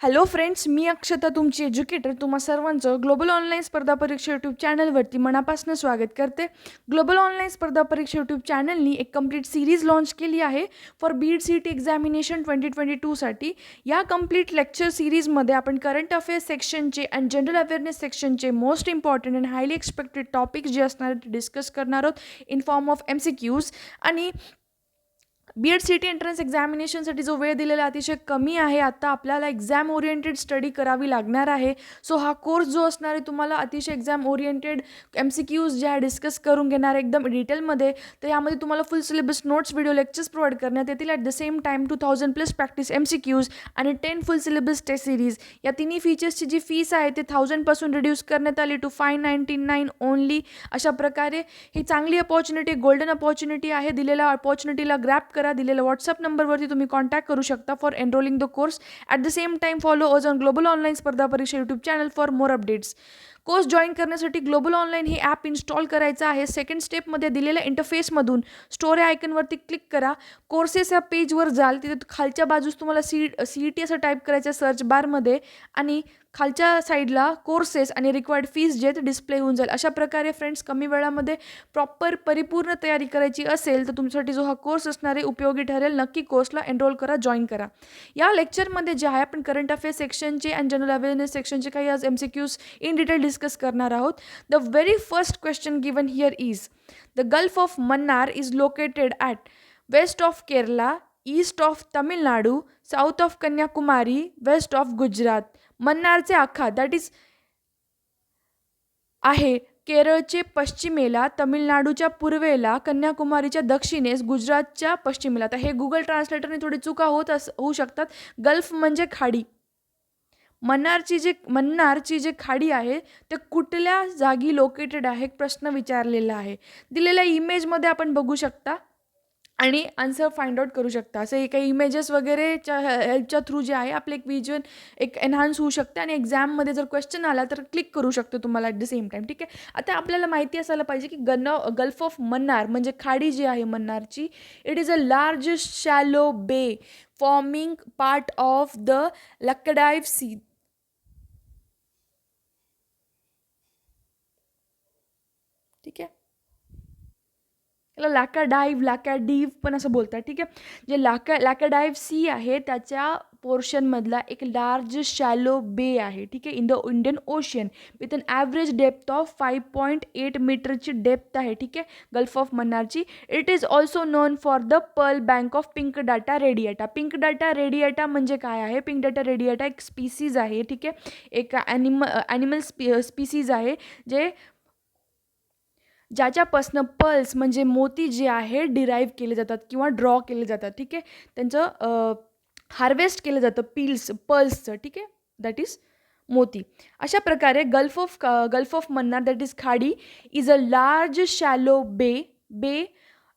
Hello friends, मी अक्षता तुमची educator तुम्हा सर्वांचं ग्लोबल ऑनलाईन स्पर्धा परीक्षा यूट्यूब चॅनलवरती मनापासून स्वागत करते. ग्लोबल ऑनलाईन स्पर्धा परीक्षा यूट्यूब चॅनलनी एक कंप्लीट सिरीज लॉन्च केली आहे for BEd C T examination 2022साठी. या कंप्लीट लेक्चर सिरीजमध्ये आपण करंट अफेअर्स सेक्शनचे अँड जनरल अवेअरनेस सेक्शनचे most important and highly expected topics जे असणार ते डिस्कस करणार आहोत इन फॉर्म ऑफ MCQs. आणि बीएड सी टी एंट्रन्स एक्झामिनेशनसाठी जो वेळ दिलेला अतिशय कमी आहे. आता आपल्याला एक्झाम ओरिएंटेड स्टडी करावी लागणार आहे. सो हा कोर्स जो असणार आहे तुम्हाला अतिशय एक्झाम ओरिएंटेड MCQs जे आहे डिस्कस करून घेणार एकदम डिटेलमध्ये. तर यामध्ये तुम्हाला फुल syllabus notes, video lectures provide करण्यात येतील. At the same time 2000+ practice MCQs आणि 10 फुल सिलेबस टेस्ट सिरीज. या तिन्ही फीचर्सची जी फीस आहे ते 1000पासून रिड्यूस करण्यात आली टू 599 ओनली. अशा प्रकारे ही चांगली अपॉर्च्युनिटी, गोल्डन अपॉर्च्युनिटी आहे. दिलेल्या अपॉर्च्युनिटीला ग्रॅप करा. दिलेल्या व्हॉट्सअप नंबरवरती तुम्ही कॉन्टॅक्ट करू शकता for enrolling the course. At the same time follow us on global online स्पर्धा परीक्षा YouTube channel for more updates. Course join करण्यासाठी ग्लोबल ऑनलाईन हे ॲप इन्स्टॉल करायचं आहे. सेकंड स्टेपमध्ये दिलेल्या इंटरफेसमधून स्टोरी आयकनवरती क्लिक करा. कोर्सेस या पेजवर जाल. तिथे खालच्या बाजूस तुम्हाला CET असं टाईप करायचं सर्च बारमध्ये आणि खालच्या साईडला कोर्सेस आणि रिक्वायर्ड फीस जे ते डिस्प्ले होऊन जाईल. अशा प्रकारे फ्रेंड्स, कमी वेळामध्ये प्रॉपर परिपूर्ण तयारी करायची असेल तर तुमच्यासाठी जो हा कोर्स असणार आहे उपयोगी ठरेल. नक्की कोर्सला एनरोल करा, जॉईन करा. या लेक्चरमध्ये जे आहे आपण करंट अफेअर्स सेक्शनचे अँड जनरल अवेअरनेस सेक्शनचे काही आज MCQs इन डिटेल डिस्कस करणार आहोत. The very first question given here is the Gulf of Mannar is located at west of Kerala, east of Tamil Nadu, south of Kanyakumari, west of Gujarat. मन्नारचे आखात दॅट इज आहे केरळचे पश्चिमेला, तमिळनाडूच्या पूर्वेला, कन्याकुमारीच्या दक्षिणेस, गुजरातच्या पश्चिमेला. तर हे गुगल ट्रान्सलेटरने थोडी चुका होऊ शकतात. गल्फ म्हणजे खाडी. मन्नारची जे खाडी आहे ते कुठल्या जागी लोकेटेड आहे प्रश्न विचारलेला आहे. दिलेल्या इमेजमध्ये आपण बघू शकता आणि आन्सर फाइंड आउट करू शकता. असे काही इमेजेस वगैरेच्या हेल्पच्या थ्रू जे आहे आपले एक विजन एक एनहान्स होऊ शकते आणि एक्झाममध्ये जर क्वेश्चन आला तर क्लिक करू शकतो तुम्हाला ॲट द सेम टाईम. ठीक आहे. आता आपल्याला माहिती असायला पाहिजे की गल्फ ऑफ मन्नार म्हणजे खाडी जी आहे मन्नारची, it is a large shallow bay forming part of the Lakshadweep Sea. ठीक आहे. याला लॅकाडाईव्ह पण असं बोलतात. ठीक आहे. जे लॅकाडाईव्ह सी आहे त्याच्या पोर्शनमधला एक लार्ज शॅलो बे आहे. ठीक आहे. In the Indian Ocean with an average depth of 5.8 मीटरची डेप्थ आहे. ठीक आहे. गल्फ ऑफ मन्नारची. It is also known for the pearl bank of Pinctada radiata. Pinctada radiata म्हणजे काय आहे? पिंक डाटा रेडिएटा एक स्पीसीज आहे. ठीक आहे. एक ॲनिमल स्पीसीज आहे ज्याच्यापासनं पल्स म्हणजे मोती जे आहे डिराईव्ह केले जातात किंवा ड्रॉ केले जातात. ठीक आहे. त्यांचं हार्वेस्ट केलं जातं पल्सचं. ठीक आहे. दॅट इज मोती. अशा प्रकारे Gulf of Mannar that is खाडी इज अ लार्ज शॅलो बे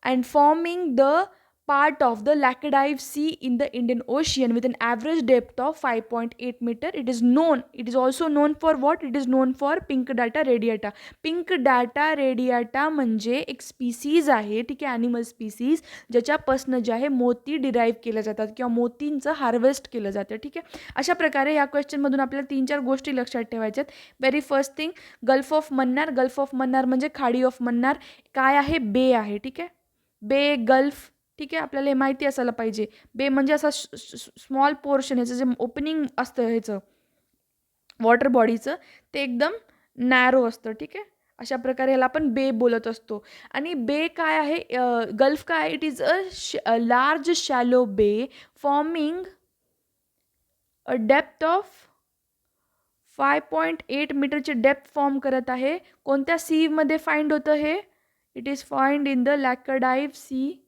and forming the part of the Laccadive Sea in the Indian Ocean with an average depth of 5.8 meter. It is also known for what? It is known for pink data radiata. Pink data radiata म्हणजे एक species आहे. ठीक आहे. Animal species ज्याच्यापासून जे आहे मोती derive केले जातात किंवा मोतींचं हार्वेस्ट केलं जातं. ठीक आहे. अशा प्रकारे या क्वेश्चनमधून आपल्याला 3-4 गोष्टी लक्षात ठेवायच्यात. Very first thing, Gulf of Mannar म्हणजे खाडी ऑफ मन्नार काय आहे? बे आहे. ठीक आहे. बे, गल्फ. ठीक आहे. आपल्याला हे माहिती असायला पाहिजे. बे म्हणजे असा स्मॉल पोर्शन, ह्याचं जे ओपनिंग असतं ह्याचं वॉटर बॉडीचं ते एकदम नॅरो असतं. ठीक आहे. अशा प्रकारे ह्याला आपण बे बोलत असतो. आणि बे काय आहे? गल्फ काय आहे? It is a large shallow bay forming a depth of 5.8 मीटरची डेप्थ फॉर्म करत आहे. कोणत्या सीमध्ये फाइंड होतं हे? It is find in the Laccadive Sea.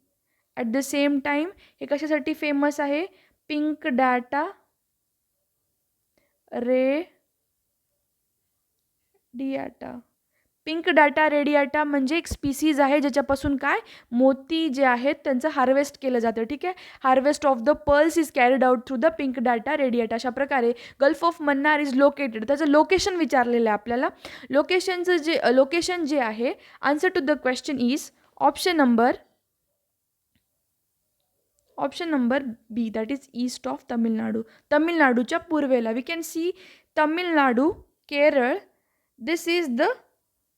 At the same time हे कशासाठी फेमस आहे? Pinctada radiata. Pinctada radiata म्हणजे एक स्पीसीज आहे ज्याच्यापासून काय मोती जे आहेत त्यांचं हार्वेस्ट केलं जातं. ठीक आहे. Harvest of the pearls is carried out through the Pinctada radiata. अशा प्रकारे Gulf of Mannar is located. त्याचं लोकेशन विचारलेलं आहे आपल्याला. लोकेशन जे आहे, answer to the question is option number option number B, that is east of Tamil Nadu. तमिळनाडूच्या पूर्वेला. We can see Tamil Nadu, Kerala. This is the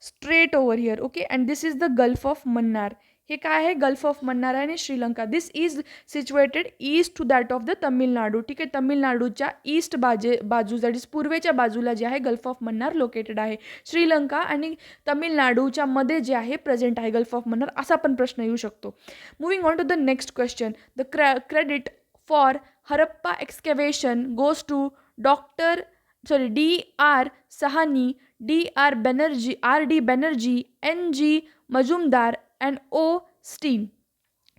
strait over here. Okay, and this is the Gulf of Mannar. हे काय आहे? Gulf of Mannar आणि Sri Lanka. This is situated east to that of the Tamil Nadu. ठीक आहे, तमिळनाडूच्या east बाजू दॅट इज पूर्वेच्या बाजूला जे आहे गल्फ ऑफ मन्नार लोकेटेड आहे. श्रीलंका आणि तमिळनाडूच्या मध्ये जे आहे प्रेझेंट आहे गल्फ ऑफ मन्नार, असा पण प्रश्न येऊ शकतो. Moving on to the next question. The credit for Harappa excavation goes to D.R. Sahani, D.R. Banerjee, R.D. Banerjee, N.G. Majumdar and O. Steen.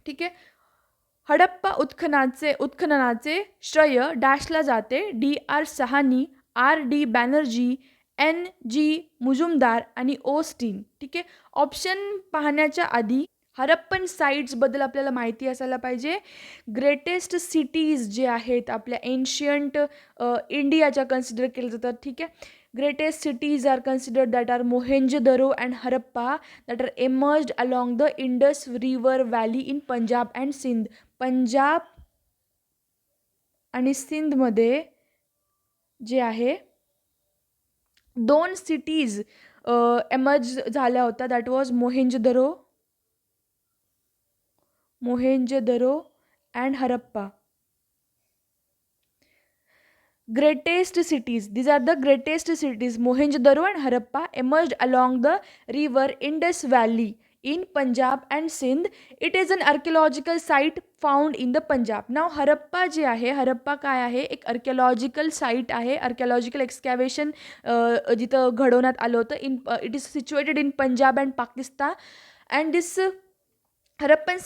ठीक आहे. हडप्पा उत्खननाचे श्रेय डॅशला जाते. D.R. Sahani, R.D. Banerjee, N.G. Mujumdar आणि O. स्टीन. ठीक आहे. ऑप्शन पाहण्याच्या आधी हरप्पन साईट्सबद्दल आपल्याला माहिती असायला पाहिजे. ग्रेटेस्ट सिटीज जे आहेत आपल्या एन्शियंट इंडियाच्या कन्सिडर केल्या जातात. ठीक आहे. Greatest cities are considered that are Mohenjodaro and Harappa that are emerged along the Indus river valley in Punjab and Sindh. Punjab आणि सिंधमध्ये जे आहे दोन सिटीज एमर्ज झाल्या होत्या. That was Mohenjodaro and Harappa. Greatest cities. These are the greatest cities. Mohenjo-daro and Harappa emerged along the river Indus Valley in Punjab and Sindh. It is an archaeological site found in the Punjab. Now Harappa जे आहे, हरप्पा काय आहे? एक archaeological site आहे. Archaeological एक्सकॅव्हेशन जिथं घडवण्यात आलं होतं. It is situated in Punjab and Pakistan. And this Harappan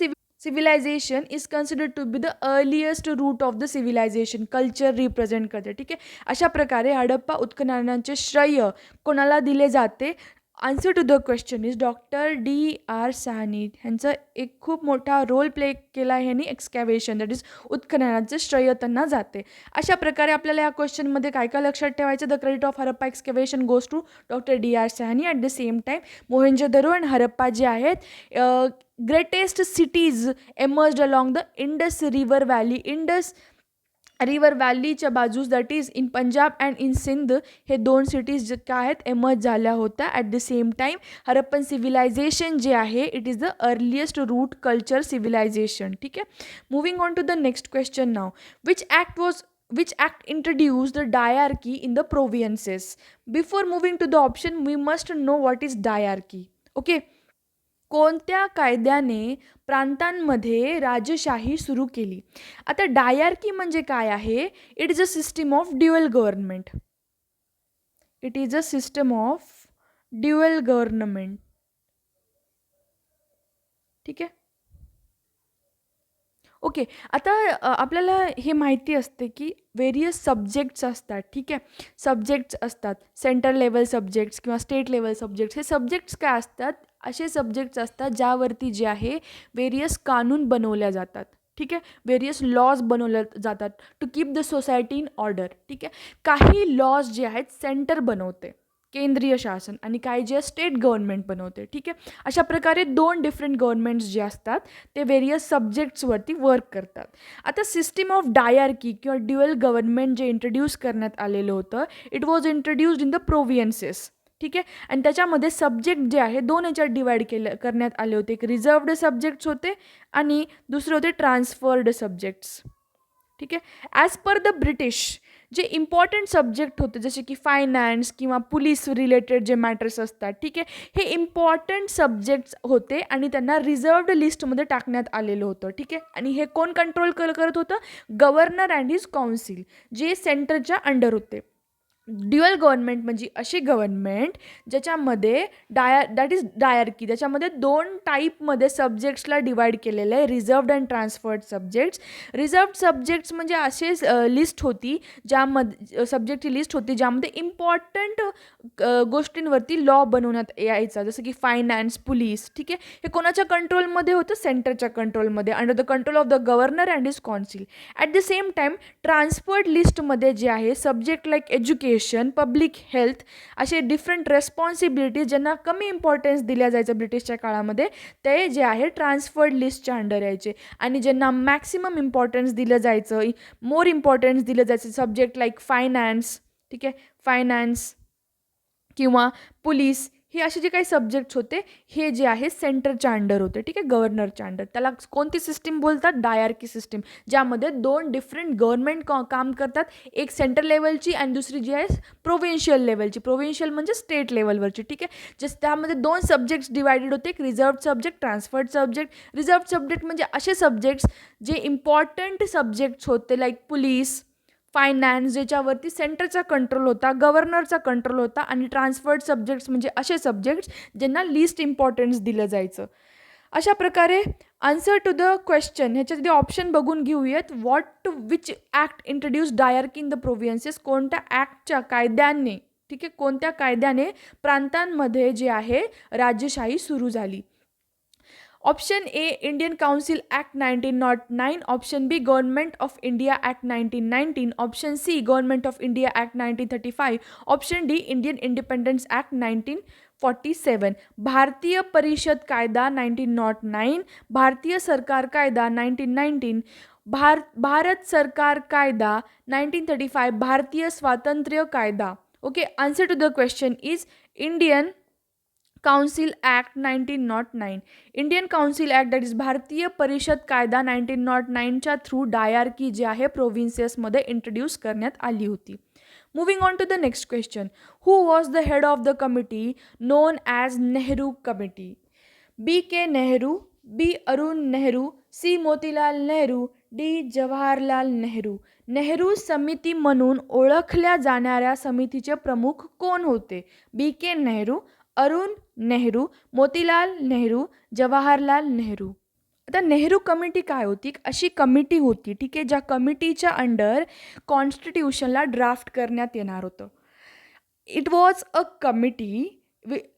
civilization is considered to be the earliest root of the civilization. Culture represent करते. ठीक आहे. अशा प्रकारे हडप्पा उत्खननाचे श्रेय कोणाला दिले जाते? Answer to the question is D.R. Sahni. ह्यांचा एक खूप मोठा रोल प्ले केला आहे ह्यांनी एक्सकॅव्हेशन दॅट इज उत्खननाचे श्रेय त्यांना जाते. अशा प्रकारे आपल्याला या क्वेश्चनमध्ये काय काय लक्षात ठेवायचं? The credit of Harappa excavation goes to D.R. Sahni. At the same time Mohenjodaro आणि हरप्पा जे आहेत greatest cities emerged along the Indus river valley. Indus river व्हॅलीच्या बाजूस that is in Punjab and in Sindh हे दोन सिटीज जे काय आहेत एमर्ज झाल्या होत्या. At the same time Harappan civilisation जे आहे it is the earliest root culture civilisation. ठीक आहे. Moving on to the next question now. Which act introduced the diarchy in the provinces? Before moving to the option, we must know what is diarchy. Okay. कोणत्या कायद्याने प्रांतांमध्ये राजशाही सुरू केली? आता dyarchy म्हणजे काय आहे? It is a system of dual government. It is a system of dual government. ठीक आहे. ओके. आता आपल्याला हे माहिती असते की व्हेरियस सब्जेक्ट्स असतात. ठीक आहे. सब्जेक्ट्स असतात सेंट्रल लेवल सब्जेक्ट्स किंवा स्टेट लेवल सब्जेक्ट्स. हे सब्जेक्ट्स काय असतात? असे सब्जेक्ट्स असतात ज्यावरती जे आहे व्हेरियस कानून बनवल्या जातात. ठीक आहे. व्हेरियस लॉज बनवल्या जातात to keep the society in order. ठीक आहे. काही लॉज जे आहेत सेंटर बनवते केंद्रीय शासन आणि काही जे स्टेट गव्हर्नमेंट बनवते. ठीक आहे. अशा प्रकारे दोन डिफरंट गव्हर्नमेंट्स जे असतात ते व्हेरियस सब्जेक्ट्सवरती वर्क करतात. आता सिस्टीम ऑफ डायआर्की किंवा ड्युअल गव्हर्नमेंट जे इंट्रोड्यूस करण्यात आलेलं होतं it was introduced in the provinces. ठीक आहे. आणि त्याच्यामध्ये सब्जेक्ट जे आहे दोन ह्याच्यात डिवाईड करण्यात आले होते. एक रिझर्वड सब्जेक्ट्स होते आणि दुसरे होते ट्रान्सफर्ड सब्जेक्ट्स. ठीक आहे. ॲज पर द ब्रिटिश जे इम्पॉर्टंट सब्जेक्ट होते जसे की फायनान्स किंवा पोलीस रिलेटेड जे मॅटर्स असतात. ठीक आहे. हे इम्पॉर्टंट सब्जेक्ट्स होते आणि त्यांना रिझर्वड लिस्टमध्ये टाकण्यात आलेलं होतं. ठीक आहे. आणि हे कोण कंट्रोल करत होतं? गव्हर्नर अँड हिज काउन्सिल जे सेंटरच्या अंडर होते. ड्युअल गव्हर्नमेंट म्हणजे अशी गव्हर्नमेंट ज्याच्यामध्ये दॅट इज डायआर्की. त्याच्यामध्ये दोन टाईपमध्ये सब्जेक्ट्सला डिवाईड केलेलं आहे. Reserved and transferred subjects. Reserved subjects म्हणजे असे लिस्ट होती ज्यामध्ये सब्जेक्टची लिस्ट होती ज्यामध्ये इम्पॉर्टंट गोष्टींवरती लॉ बनवण्यात यायचा जसं की फायनान्स पोलीस. ठीक आहे. हे कोणाच्या कंट्रोलमध्ये होतं? सेंटरच्या कंट्रोलमध्ये under the control of the governor and his council. At the same time transferred लिस्टमध्ये जे आहे subject like education education, public health असे डिफरंट रेस्पॉन्सिबिलिटीज ज्यांना कमी इम्पॉर्टन्स दिल्या जायचं ब्रिटिशच्या काळामध्ये, ते जे आहे ट्रान्सफर्ड लिस्टच्या अंडर यायचे. आणि ज्यांना मॅक्सिमम इम्पॉर्टन्स दिलं जायचं, मोर इम्पॉर्टन्स दिलं जायचं सब्जेक्ट लाईक फायनान्स, ठीक आहे, फायनान्स किंवा पोलीस, हे असे जे काही सब्जेक्ट्स होते हे जे आहे सेंटरच्या अंडर होते, ठीक आहे, गव्हर्नरच्या अंडर. त्याला कोणती सिस्टीम बोलतात? डायआरकी सिस्टीम, ज्यामध्ये दोन डिफरंट गव्हर्नमेंट काम करतात, एक सेंट्रल लेवलची आणि दुसरी जी आहे प्रोव्हिन्शियल लेवलची. प्रोव्हिन्शियल म्हणजे स्टेट लेवलवरची, ठीक आहे. जस्ट त्यामध्ये दोन सब्जेक्ट्स डिवायडेड होते, एक reserved subject, transferred subject. Reserved subject म्हणजे असे सब्जेक्ट्स जे इम्पॉर्टंट सब्जेक्ट्स होते लाईक पोलीस, फायनान्स, ज्याच्यावरती सेंटरचा कंट्रोल होता, गव्हर्नरचा कंट्रोल होता. आणि ट्रान्सफर्ड सब्जेक्ट्स म्हणजे असे सब्जेक्ट्स ज्यांना लिस्ट इम्पॉर्टन्स दिलं जायचं. अशा प्रकारे आन्सर टू द क्वेश्चन ह्याच्यात ऑप्शन बघून घेऊयात. What which act introduce diarchy in the provinces? कोणत्या ॲक्टच्या कायद्याने, ठीक आहे, कोणत्या कायद्याने प्रांतांमध्ये जे आहे राज्यशाही सुरू झाली? Option A Indian Council Act 1909, option B Government of India Act 1919, option C Government of India Act 1935, option D Indian Independence Act 1947. भारतीय परिषद कायदा 1909, भारतीय सरकार कायदा 1919, भारत सरकार कायदा 1935, भारतीय स्वातंत्र्य कायदा. Okay, answer to the question is Indian Council Act 1909. Indian Council Act, that is भारतीय परिषद कायदा 1909च्या थ्रू डायआरकी जी आहे प्रोव्हिन्सेसमध्ये इंट्रोड्यूस करण्यात आली होती. Moving on to the next question. Who was the head of the committee known as Nehru Committee? B K Nehru, B Arun Nehru, C Motilal Nehru, D Jawaharlal Nehru. Nehru समिती म्हणून ओळखल्या जाणाऱ्या समितीचे प्रमुख कोण होते? बी के नेहरू, अरुण नेहरू, मोतीलाल नेहरू, जवाहरलाल नेहरू. आता नेहरू कमिटी काय होती? अशी कमिटी होती, ठीक आहे, ज्या कमिटीच्या अंडर कॉन्स्टिट्यूशनला ड्राफ्ट करण्यात येणार होतं. It was a committee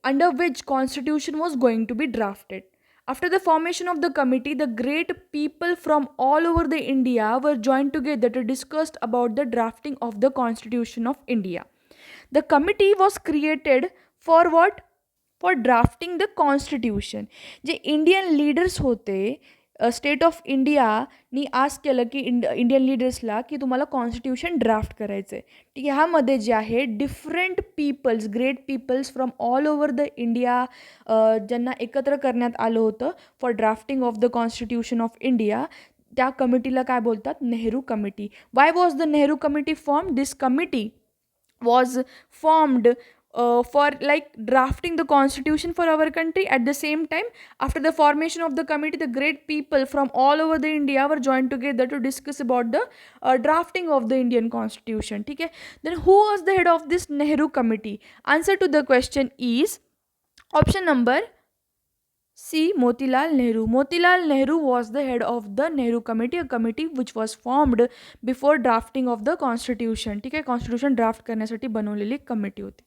under which constitution was going to be drafted. After the formation of the committee, the great people from all over the India were joined together to discuss about the drafting of the Constitution of India. The committee was created for what? For drafting the Constitution. जे Indian leaders होते, state of इंडियानी आज केलं की Indian लीडर्सला की तुम्हाला constitution draft करायचं आहे, ठीक आहे. ह्यामध्ये जे आहे different peoples, great peoples from all over the India ज्यांना एकत्र करण्यात आलं होतं for drafting of the constitution of India, त्या कमिटीला काय बोलतात? Nehru Committee. Why was the Nehru Committee form? This committee was formed for like drafting the constitution for our country. At the same time, after the formation of the committee, the great people from all over the India were joined together to discuss about the drafting of the Indian constitution, ठीक है. Then who was the head of this Nehru committee? Answer to the question is option number C, Motilal Nehru. Motilal Nehru was the head of the Nehru committee, a committee which was formed before drafting of the constitution, ठीक आहे. Constitution draft करण्यासाठी बनवलेली committee होती.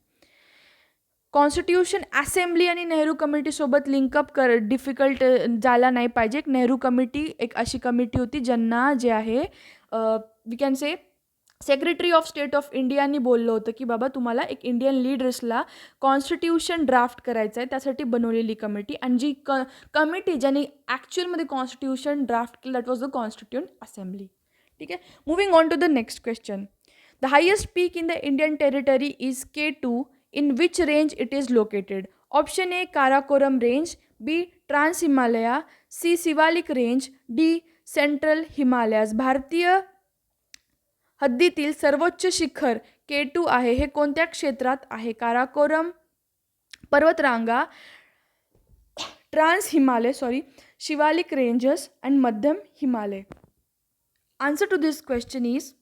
Constitution assembly आणि Nehru कमिटीसोबत linkup difficult जायला नाही पाहिजे. एक नेहरू कमिटी एक अशी कमिटी होती ज्यांना जे आहे we can say Secretary of State of इंडियानी बोललं होतं की बाबा तुम्हाला एक इंडियन लीडर्सला कॉन्स्टिट्यूशन ड्राफ्ट करायचं आहे, त्यासाठी बनवलेली कमिटी. आणि जी कमिटी ज्यांनी ॲक्च्युअलमध्ये कॉन्स्टिट्यूशन ड्राफ्ट केलं that was the Constituent Assembly, ठीक आहे. Moving on to the next question. The highest peak in the Indian territory is K2. In which range it is located? Option A, Karakoram range, B, Trans Himalaya, C, Sivalik range, D, Central Himalayas. भारतीय हद्दीतील सर्वोच्च शिखर K2 आहे, हे कोणत्या क्षेत्रात आहे? काराकोरम पर्वतरांगा, trans Himalaya Shivalik ranges and मध्यम Himalaya. Answer to this question is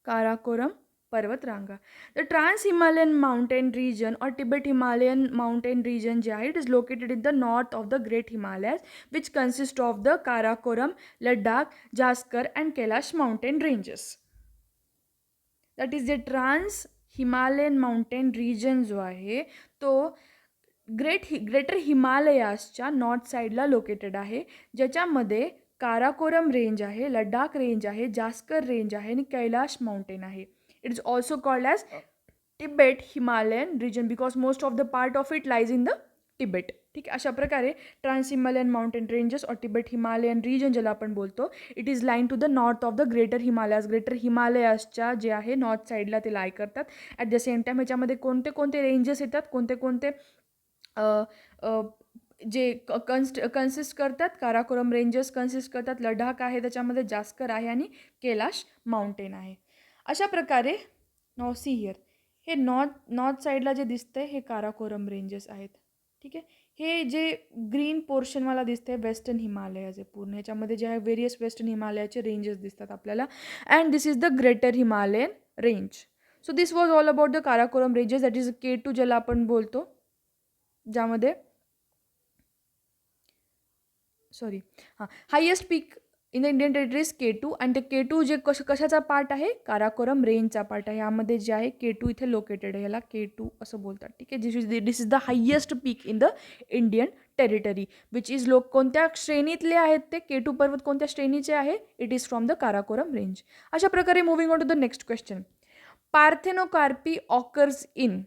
Karakoram पर्वतरांगा. The Trans-Himalayan mountain region or Tibet-Himalayan mountain region जे आहे, it is located in the north of the Great Himalayas, which consist of the Karakoram, Ladakh, Jaskar and Kailash mountain ranges. That is the Trans-Himalayan mountain region जो आहे तो greater हिमालयासच्या north साईडला located आहे, ज्याच्यामध्ये Karakoram range आहे, Ladakh range आहे, Zanskar range आहे आणि कैलाश माउंटेन आहे. It is also called as Tibet Himalayan region because most of the part of it lies in the Tibet. ठीक आहे, अशा प्रकारे ट्रान्स हिमालयन माउंटेन रेंजेस और तिबेट हिमालयन रिजन ज्याला आपण बोलतो, it is line to the north of the greater Himalayas. Greater हिमालयासच्या जे आहे नॉर्थ साईडला ते लाई करतात. ॲट द सेम टाईम ह्याच्यामध्ये कोणते कोणते रेंजेस येतात, कोणते कोणते जे कन्सिस्ट करतात, काराकोरम रेंजेस कन्सिस्ट करतात, लडाख आहे त्याच्यामध्ये, जास्कर आहे आणि कैलाश माउंटेन आहे. अशा प्रकारे नाव सी हिअर, हे नॉर्थ साईडला जे दिसतंय हे काराकोरम रेंजेस आहेत. ठीक आहे, हे जे ग्रीन पोर्शन मला दिसतंय वेस्टर्न हिमालयाचे पूर्ण, ह्याच्यामध्ये जे आहे व्हेरियस वेस्टर्न हिमालयाचे रेंजेस दिसतात आपल्याला. And this is the greater Himalayan range. So this was all about the Karakoram ranges, that is K2 ज्याला आपण बोलतो, ज्यामध्ये highest peak in the Indian territories K2. आणि ते K2 जे कशाचा पार्ट आहे, काराकोरम रेंजचा पार्ट आहे. यामध्ये जे आहे K2 इथे लोकेटेड आहे, याला K2 असं बोलतात. ठीक आहे, this is the highest peak in the Indian territory which is कोणत्या श्रेणीतले आहेत ते K2 पर्वत कोणत्या श्रेणीचे आहे, it is from the Karakoram range. अशा प्रकारे moving on to the next question. Parthenocarpy occurs in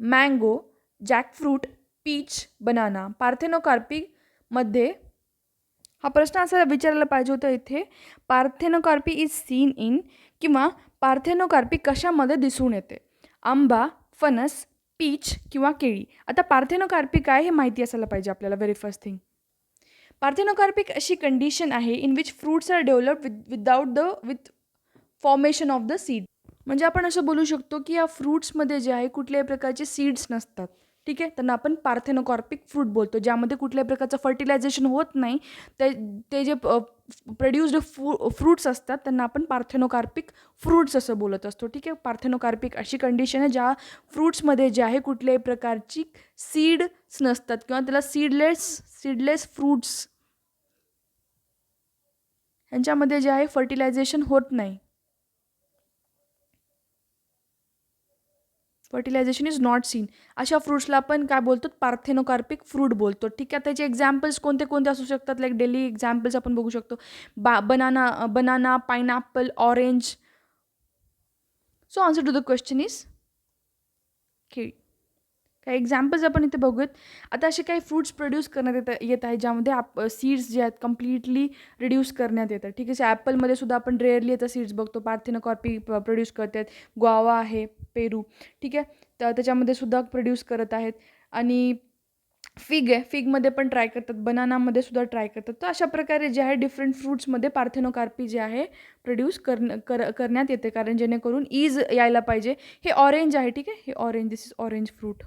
mango, jackfruit, peach, banana. Parthenocarpy मध्ये हा प्रश्न असा विचारायला पाहिजे होता इथे, पार्थेनोकार्पी इज सीन इन, किंवा पार्थेनोकार्पी कशामध्ये दिसून येते, आंबा, फणस, पीच किंवा केळी. आता पार्थेनोकार्पी काय हे माहिती असायला पाहिजे आपल्याला. व्हेरी फर्स्ट थिंग, पार्थेनोकार्पिक अशी कंडिशन आहे in which fruits are develop with formation of the seed. म्हणजे आपण असं बोलू शकतो की या फ्रूट्समध्ये जे आहे कुठल्याही प्रकारचे सीड्स नसतात. ठीक आहे, त्यांना आपण पार्थेनोकार्पिक फ्रूट बोलतो, ज्यामध्ये कुठल्याही प्रकारचं फर्टिलायझेशन होत नाही. ते जे प्रोड्युस्ड फ्रूट्स असतात त्यांना आपण पार्थेनोकार्पिक फ्रूट्स असं बोलत असतो. ठीक आहे, पार्थेनोकार्पिक अशी कंडिशन आहे ज्या फ्रूट्समध्ये जे आहे कुठल्याही प्रकारची सीड्स नसतात किंवा त्याला सीडलेस फ्रूट्स, ह्यांच्यामध्ये जे आहे फर्टिलायझेशन होत नाही. Fertilisation is not seen. अशा फ्रूट्सला आपण काय बोलतो, पार्थेनोकार्पिक फ्रूट बोलतो. ठीक आहे, त्याचे एक्झाम्पल्स कोणते कोणते असू शकतात, लाईक डेली एक्झाम्पल्स आपण बघू शकतो, banana, pineapple, orange. So answer to the question is केळी. काही एक्झाम्पल्स आपण इथे बघूयात. आता असे काही फ्रूट्स प्रोड्यूस करण्यात येत आहेत ज्यामध्ये सीड्स जे आहेत कम्प्लिटली रिड्यूस करण्यात येतात. ठीक आहे, ॲपलमध्ये सुद्धा आपण रेअरली याचा सीड्स बघतो, पार्थेनोकार्पी प्रोड्यूस करतात. ग्वावा आहे, पेरू. ठीक आहे, तर त्याच्यामध्ये सुद्धा प्रोड्यूस करत आहेत. आणि फिग आहे, फिगमध्ये पण ट्राय करतात, बनानामध्ये सुद्धा ट्राय करतात. तर अशा प्रकारे जे आहे डिफरंट फ्रूट्समध्ये पार्थेनोकार्पी जे आहे प्रोड्यूस करण्यात येते, कारण जेणेकरून ईज यायला पाहिजे. हे ऑरेंज आहे. ठीक आहे, हे orange, this is orange fruit.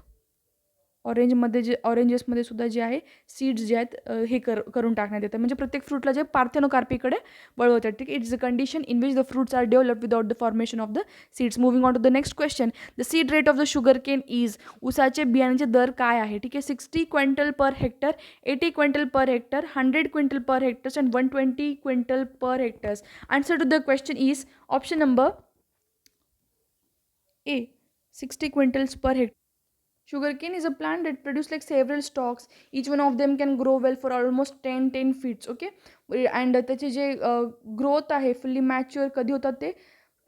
ऑरेंजेसमध्ये सुद्धा जे आहे सीड्स जे आहेत हे करून टाकण्यात येतं, म्हणजे प्रत्येक फ्रूटला जे पार्थेनोकार्पीकडे वळवतात. ठीक आहे, it's a condition in which the fruits are develop without the formation of the seeds. Moving on to the next question. The seed rate of the sugar cane is, ऊसाचे बियाण्याचे दर काय आहे. ठीक आहे, 60 quintal per hectare, 80 quintal per hectare, 100 quintal per hectares and 120 quintal per hectares. Answer to the question is option number A, 60 quintals per hectare. Sugarcane is a plant that produces like several stalks. Each one of them can grow well for almost 10 feet. Okay, and त्याचे जे growth आहे fully mature कधी होतात ते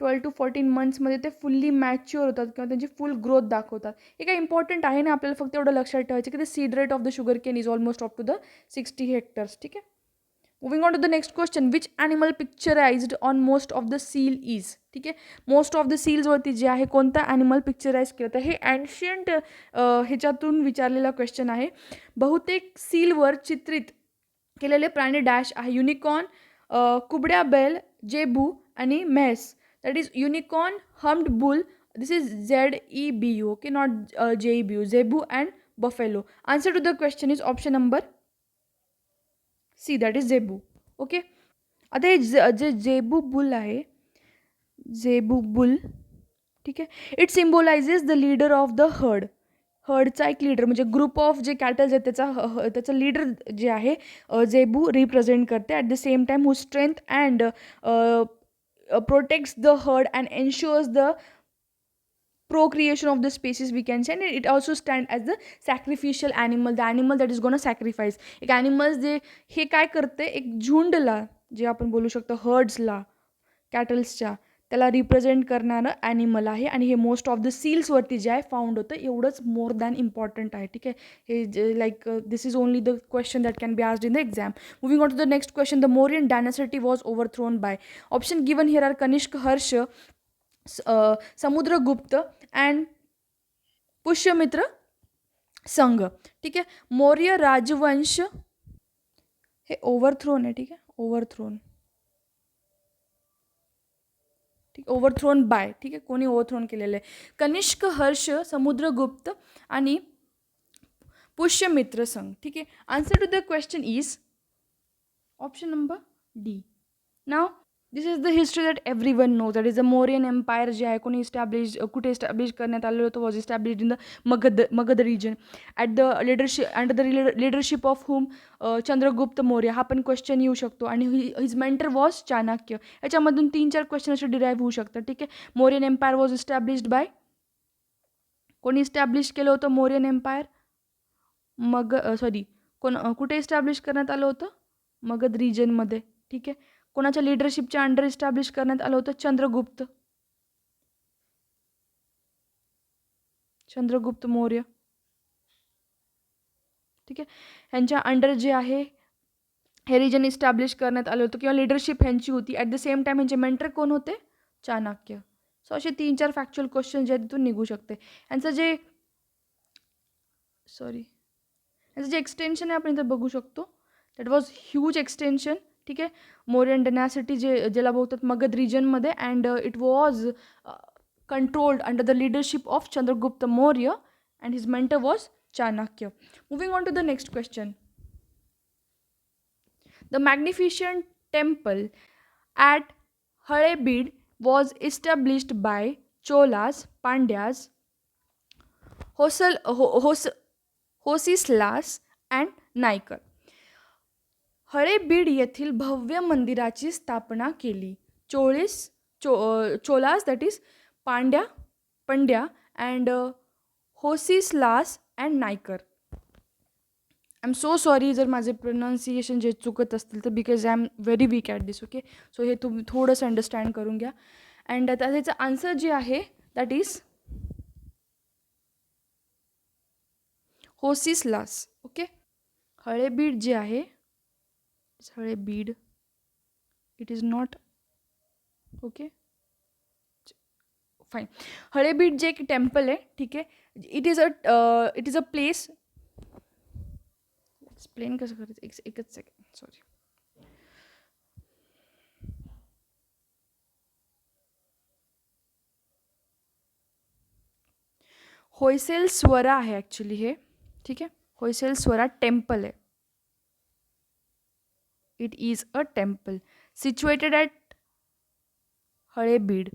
12 to 14 मंथ्समध्ये ते fully mature होतात किंवा त्यांची फुल ग्रोथ दाखवतात. हे काय इम्पॉर्टंट आहे ना, आपल्याला फक्त एवढं लक्षात ठेवायचं की ते seed rate of the sugarcane is almost up to the 60 hectares. ठीक आहे, moving on to the next question. Which animal picturised on most of the seal is. ठीक आहे, मोस्ट ऑफ द सील्सवरती जे आहे कोणता ॲनिमल पिक्चराइज केलं, तर हे ॲन्शियंट ह्याच्यातून विचारलेला क्वेश्चन आहे. बहुतेक सीलवर चित्रित केलेले प्राणी डॅश आहे. युनिकॉर्न, कुबड्या बैल, जेबू आणि म्हैस. That is unicorn, humped bull, this is ZEBU. Okay, not JEBU. Zebu and buffalo. Answer to the question is option number C, that is zebu. Okay, आता हे जे जेबू बुल आहे, जेबू बुल, ठीक आहे, it symbolises the leader of the हर्डचा एक लीडर, म्हणजे ग्रुप ऑफ जे कॅटल्स आहेत त्याचा लीडर जे आहे जेबू रिप्रेझेंट करते. At the same time who strength and protects the herd and ensures the procreation of the species we can say, and it also stand as the sacrificial animal, the animal that is gonna sacrifice. एक animals जे हे काय करते, एक झुंडला जे आपण बोलू शकतो हर्ड्सला कॅटल्सच्या त्याला रिप्रेझेंट करणारं ॲनिमल आहे आणि हे मोस्ट ऑफ द सील्सवरती जे आहे फाउंड होतं. एवढंच मोर दॅन इम्पॉर्टंट आहे. ठीक आहे, हे like this is only the question that can be asked in the exam. Moving on to the next question. The Mauryan dynasty was overthrown by. Option given here are Kanishka Harsha, Samudragupta and Pushyamitra संघ. ठीक आहे, मौर्य राजवंश हे ओव्हरथ्रोन आहे. ठीक आहे, ओव्हरथ्रोन. ठीक, ओव्हरथ्रोन बाय. ठीक आहे, कोणी ओव्हरथ्रोन केलेलं आहे. कनिष्क हर्ष, समुद्रगुप्त आणि पुष्यमित्र संघ. ठीक आहे, answer to the question is option number D. Now this is the history that everyone knows. That is the Mauryan empire जे आहे कोणी कुठे इस्टॅब्लिश करण्यात आलेलं होतं. Was establish in the Magadha region at the under the leadership of whom, Chandragupta Maurya. हा पण question येऊ शकतो. आणि हिज मेंटर वॉज चाणक्य. याच्यामधून 3-4 क्वेश्चन असे डिराईव्ह होऊ शकतात. ठीक आहे, Mauryan empire was established by, कोणी इस्टॅब्लिश केलं होतं मौर्यन एम्पायर? कुठे इस्टॅब्लिश करण्यात आलं होतं? मगध रिजनमध्ये. ठीक आहे, कोणाच्या लिडरशिपच्या अंडर इस्टॅब्लिश करण्यात आलं होतं? चंद्रगुप्त मौर्य. ठीक आहे, ह्यांच्या अंडर जे आहे हे रिजन इस्टॅब्लिश करण्यात आलं होतं किंवा लिडरशिप ह्यांची होती. ॲट द सेम टाईम ह्यांचे मेंटर कोण होते? चाणक्य. सो असे 3-4 फॅक्च्युअल क्वेश्चन जे आहेत तिथून निघू शकते. यांचं जे एक्सटेन्शन आहे आपण इथं बघू शकतो. That was huge extension. ठीक आहे, मौर्यन डायनासिटी ज्याला बोलतात मगध रिजनमध्ये. And it was controlled under the leadership of Chandragupta Maurya and his mentor was Chanakya. Moving on to the next question. The magnificent temple at Halebid was established by Cholas, Pandyas, Hoysalas and Nayakar. Halebid येथील भव्य मंदिराची स्थापना केली Cholas, that is Pandya and Hoysalas and Nayakar. I am so sorry जर माझे pronunciation जे चुकत असतील तर, because I am very weak at this. Okay, so हे तुम्ही थोडंसं अंडरस्टँड करून घ्या. अँड आता त्याचं आन्सर जे आहे दॅट इज होसिसलास. ओके, हळेबीड जे आहे, Halebid, it is not. Okay, fine. Halebid जे एक टेम्पल आहे. ठीक आहे, it is a place. Explain कसं करायचं, एकच सेकंड, सॉरी. होयसेलस्वरा आहे ॲक्च्युली हे. ठीक आहे, होयसेलस्वरा टेम्पल आहे. It is a temple situated at Halebid.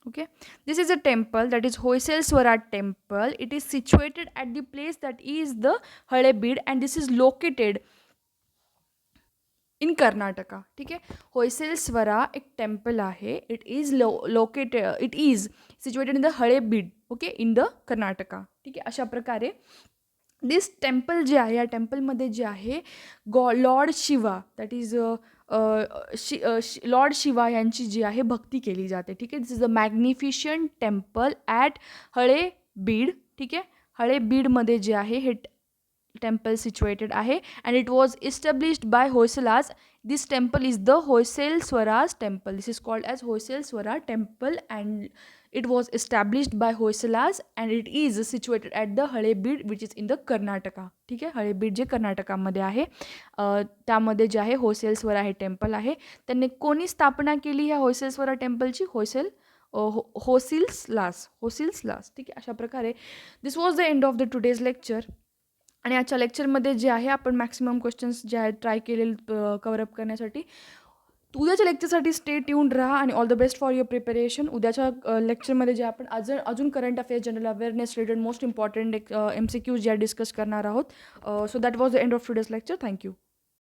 Okay, this is a temple, that is Hoyselswara temple. It is situated at the place that is the Halebid and this is located in Karnataka. ठीक आहे, होयसेलस्वरा एक temple आहे. It is it is situated in the Halebid. Okay, in the Karnataka. ठीक आहे, अशा प्रकारे दिस temple जे आहे, या टेम्पलमध्ये जे आहे lord Shiva, that is lord Shiva यांची जी आहे भक्ती केली जाते. ठीक आहे, this is a magnificent temple at Halebid. ठीक आहे, हळेबीडमध्ये जे आहे हे टेम्पल सिच्युएटेड आहे and it was established by Hoysalas. This temple is the Hoysaleswara temple. This is called as Hoysaleswara temple and it was established by Hoysalas and it is situated at the Halebid which is in the Karnataka. ठीक आहे, हळेबीड जे कर्नाटकामध्ये आहे त्यामध्ये जे आहे होयसेलस्वरा हे temple आहे. त्यांनी कोणी स्थापना केली ह्या होयसेलस्वरा टेम्पलची? होसिल्सलास. ठीक आहे, अशा प्रकारे this was the end of the today's lecture. आणि आजच्या लेक्चरमध्ये जे आहे आपण मॅक्सिमम क्वेश्चन्स जे आहेत ट्राय केलेले कवरअप करण्यासाठी. उद्याच्या लेक्चरसाठी स्टे ट्यून्ड राहा आणि all the best for your preparation. उद्याच्या लेक्चरमध्ये जे आपण अजून current affairs, general awareness related most important MCQs ज्या डिस्कस करणार आहोत. So that was the end of today's lecture. Thank you.